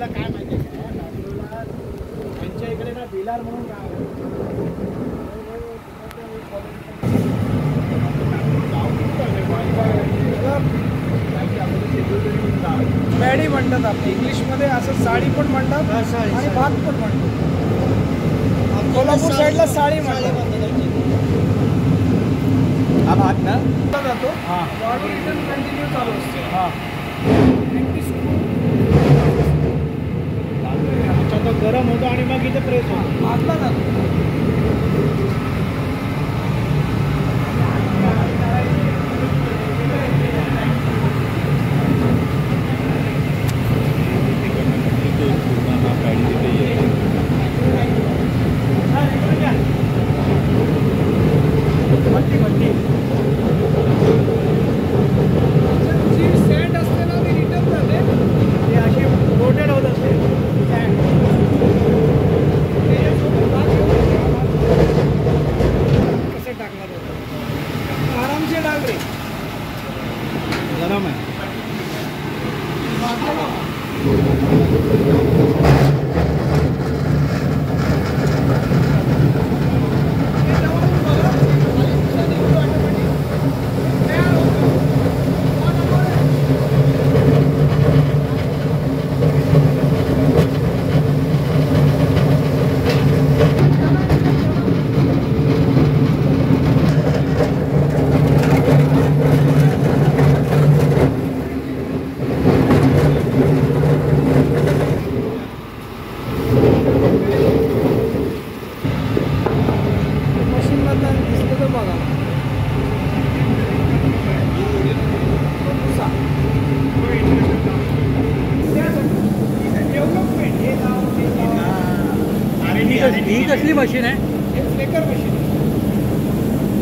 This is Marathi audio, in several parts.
नागपूरला काय माहिती आहे का, नागपूरला त्यांच्या इकडे ना बिलार म्हणून गाव आहे. पॅडी म्हणतात आपलं इंग्लिशमध्ये, असं साडी पण म्हणतात आणि भात पण म्हणतात. कोल्हापूर साईडला साडी म्हणतात. हा भात ना जातो. हां बॉडी रिटर्न कंटिन्यू चालू असते. हां अच्छा, तो गरम होतो आणि मग इथे प्रेस होतो. भातला जातो. गरम आहे. ही कसली मशीन आहे? हे फ्लेकर मशीन आहे.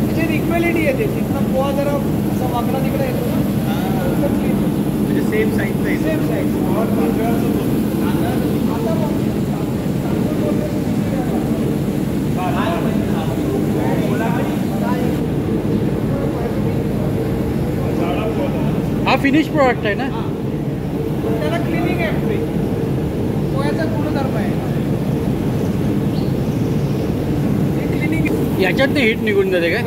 त्याच्यात इक्वॅलिटी येते. तिथनं पोहा जरा असा वाकडा तिकडे येतो ना, म्हणजे सेम साईज सेम साईज. हा फिनिश प्रोडक्ट आहे ना. त्याला क्लिनिंग आहे. पोह्याचा गुणधर्म आहे. याच्यात हिट निघून जाते काय?